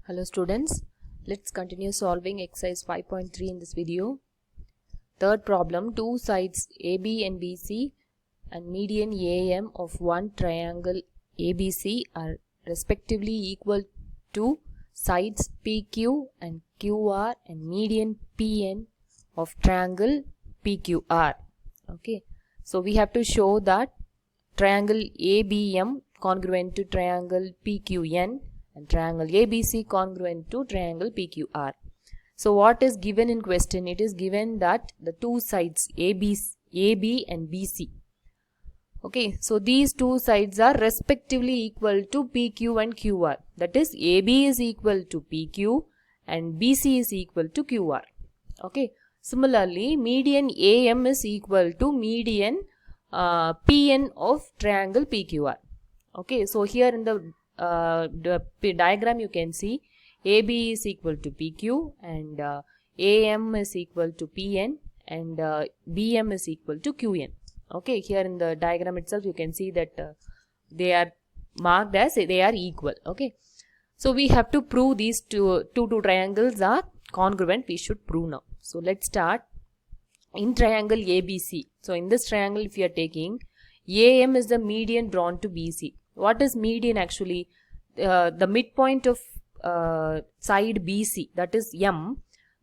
Hello students, let's continue solving exercise 5.3 in this video. Third problem, two sides AB and BC and median AM of one triangle ABC are respectively equal to sides PQ and QR and median PN of triangle PQR. Okay, so we have to show that triangle ABM congruent to triangle PQN and triangle ABC congruent to triangle PQR. So what is given in question? It is given that the two sides AB and BC. Okay, so these two sides are respectively equal to PQ and QR. That is, AB is equal to PQ and BC is equal to QR. Okay, similarly, median AM is equal to median PN of triangle PQR. Okay, so here in the diagram you can see AB is equal to PQ and AM is equal to PN and BM is equal to QN. Okay, here in the diagram itself you can see that they are marked as they are equal. Okay, so we have to prove these two triangles are congruent. We should prove now. So let's start. In triangle ABC, so in this triangle if you are taking, AM is the median drawn to BC. What is median actually? The midpoint of side BC, that is M,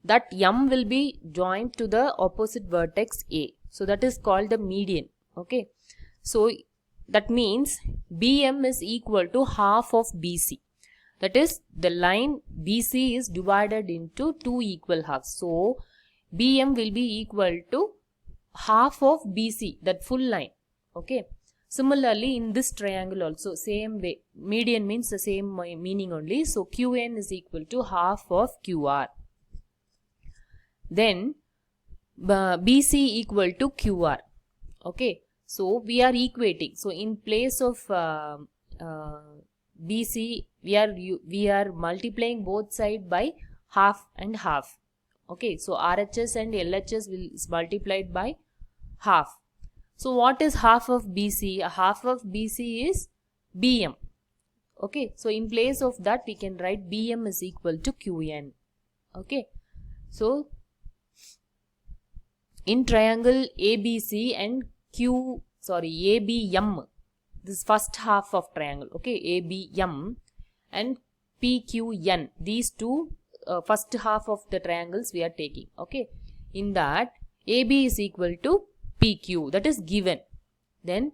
that M will be joined to the opposite vertex A. So that is called the median. Okay, so that means BM is equal to half of BC. That is, the line BC is divided into two equal halves. So BM will be equal to half of BC, that full line. Okay. Similarly, in this triangle also, same way, median means the same meaning only. So QN is equal to half of QR. Then BC equal to QR. Okay, so we are equating. So in place of BC, we are multiplying both sides by half and half. Okay, so RHS and LHS is multiplied by half. So what is half of BC? Half of BC is BM. Okay, so in place of that we can write BM is equal to QN. Okay, so in triangle ABC and ABM, this first half of triangle, okay, ABM and PQN, these two first half of the triangles we are taking. Okay, in that AB is equal to PQ, that is given. Then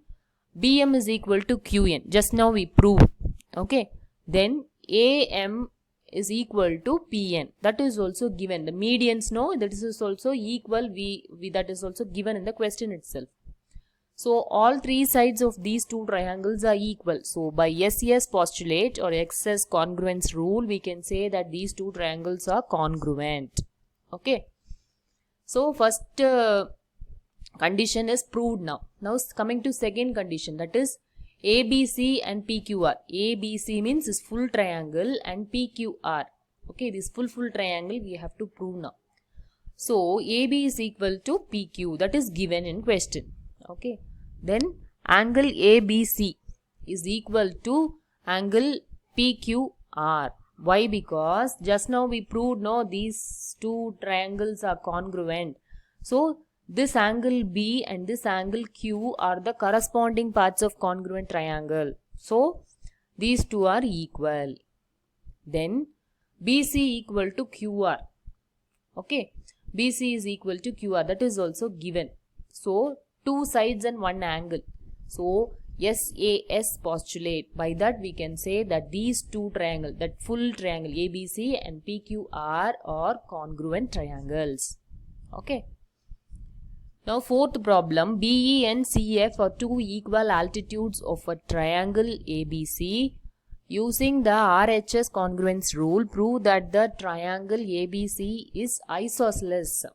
BM is equal to QN, just now we proved. Okay, then AM is equal to PN, that is also given. The medians, no, that is also equal. That is also given in the question itself. So all three sides of these two triangles are equal. So by SES postulate or excess congruence rule, we can say that these two triangles are congruent. Okay, so first condition is proved now. Now coming to second condition, that is ABC and PQR. ABC means this full triangle and PQR. Okay, this full triangle we have to prove now. So AB is equal to PQ, that is given in question. Okay, then angle ABC is equal to angle PQR. Why? Because just now we proved no, these two triangles are congruent. So this angle B and this angle Q are the corresponding parts of congruent triangle. So these two are equal. Then BC equal to QR. Okay, BC is equal to QR, that is also given. So two sides and one angle. So SAS postulate. By that we can say that these two triangles, that full triangle ABC and PQR are congruent triangles. Okay. Now fourth problem, BE and CF are two equal altitudes of a triangle ABC. Using the RHS congruence rule, prove that the triangle ABC is isosceles.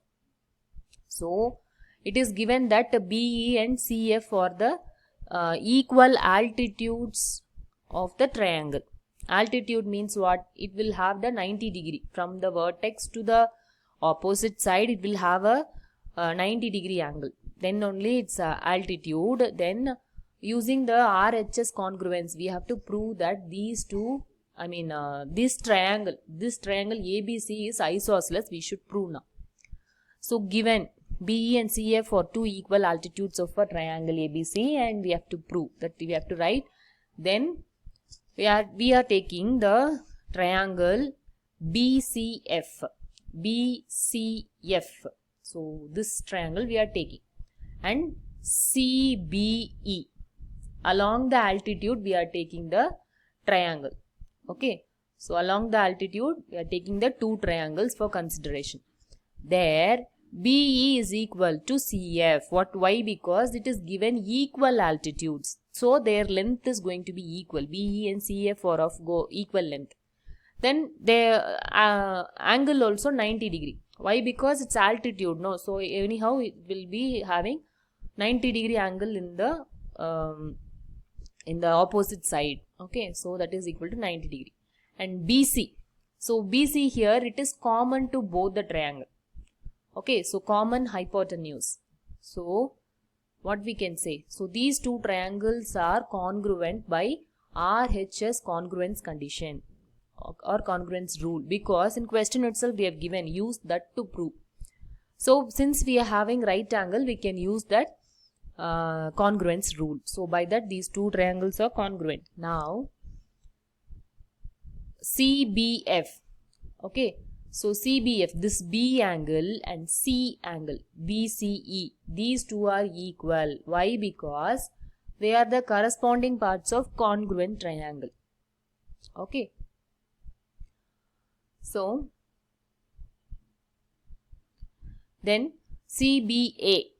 So it is given that BE and CF are the equal altitudes of the triangle. Altitude means what? It will have the 90 degree. From the vertex to the opposite side, it will have a 90 degree angle. Then only its altitude. Then using the RHS congruence, we have to prove that these two this triangle ABC is isosceles, we should prove now. So given BE and CF are two equal altitudes of a triangle ABC, and we have to prove that, we have to write. Then we are taking the triangle BCF. So this triangle we are taking, and CBE. Along the altitude we are taking the triangle. Okay, so along the altitude we are taking the two triangles for consideration. There BE is equal to CF. Why? Because it is given equal altitudes, so their length is going to be equal. BE and CF are of equal length. Then their angle also 90 degree. Why? Because it's altitude, no? So anyhow it will be having 90 degree angle in the opposite side. Okay, so that is equal to 90 degree. And BC. So BC here, it is common to both the triangle. Okay, so common hypotenuse. So what we can say? So these two triangles are congruent by RHS congruence condition or congruence rule, because in question itself we have given, use that to prove. So since we are having right angle, we can use that congruence rule. So by that these two triangles are congruent. Now CBF. Okay, so CBF, this B angle and C angle BCE, these two are equal. Why? Because they are the corresponding parts of congruent triangle. Okay, so then CBA.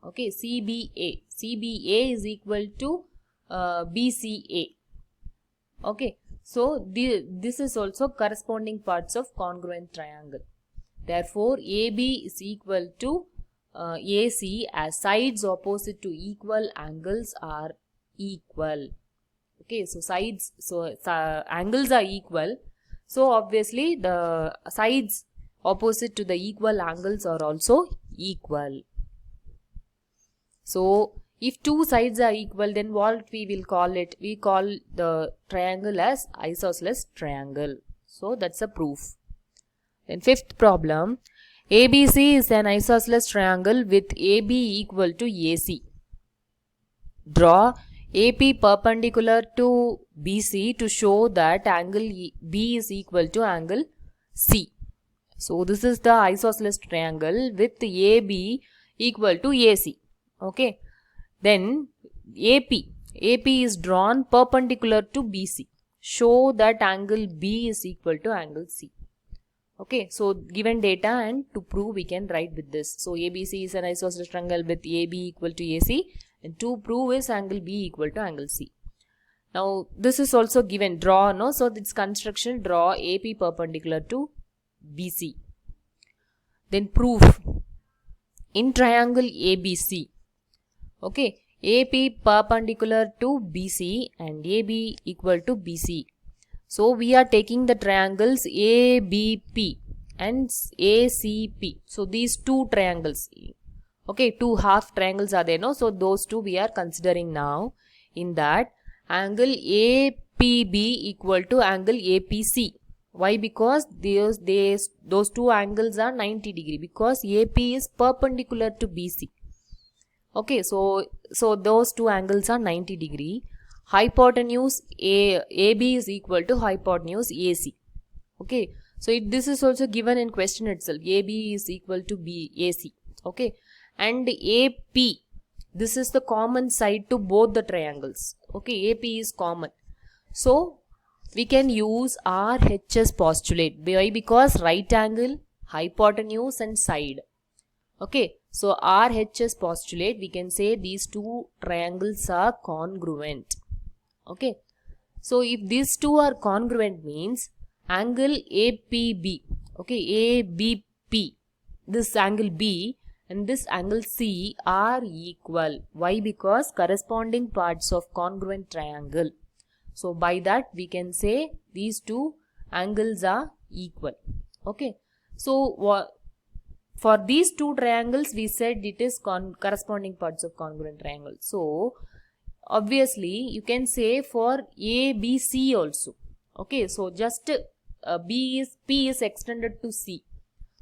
Okay, CBA is equal to BCA. Okay, so this is also corresponding parts of congruent triangle. Therefore, AB is equal to AC, as sides opposite to equal angles are equal. Okay, so angles are equal. So obviously the sides opposite to the equal angles are also equal. So if two sides are equal, then what we will call it? We call the triangle as isosceles triangle. So that's a proof. Then fifth problem, ABC is an isosceles triangle with AB equal to AC. Draw AP perpendicular to BC to show that angle B is equal to angle C. So this is the isosceles triangle with AB equal to AC. Okay, then AP is drawn perpendicular to BC. Show that angle B is equal to angle C. Okay, so given data and to prove, we can write with this. So ABC is an isosceles triangle with AB equal to AC, and to prove is angle B equal to angle C. Now this is also given, draw, no? So this construction, draw AP perpendicular to BC. Then proof, in triangle ABC. Okay, AP perpendicular to BC and AB equal to BC. So we are taking the triangles ABP and ACP. So these two triangles. Okay, two half triangles are there, no? So those two we are considering now. In that, angle APB equal to angle APC. Why? Because those two angles are 90 degree, because AP is perpendicular to BC. Okay, so those two angles are 90 degree. Hypotenuse AB is equal to hypotenuse AC. Okay, so this is also given in question itself. AB is equal to AC. Okay, and AP, this is the common side to both the triangles. Okay, AP is common. So we can use RHS postulate. Why? Because right angle, hypotenuse and side. Okay, so RHS postulate, we can say these two triangles are congruent. Okay, so if these two are congruent means angle APB, okay, ABP, this angle B and this angle C are equal. Why? Because corresponding parts of congruent triangle. So by that we can say these two angles are equal. Okay, so for these two triangles we said it is corresponding parts of congruent triangle. So obviously you can say for ABC also. Okay, so just P is extended to C.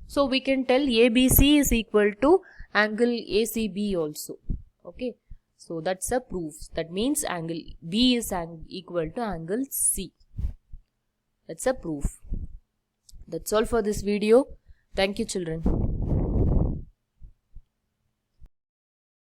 So we can tell ABC is equal to angle ACB also. Okay, so that's a proof. That means angle B is equal to angle C. That's a proof. That's all for this video. Thank you, children.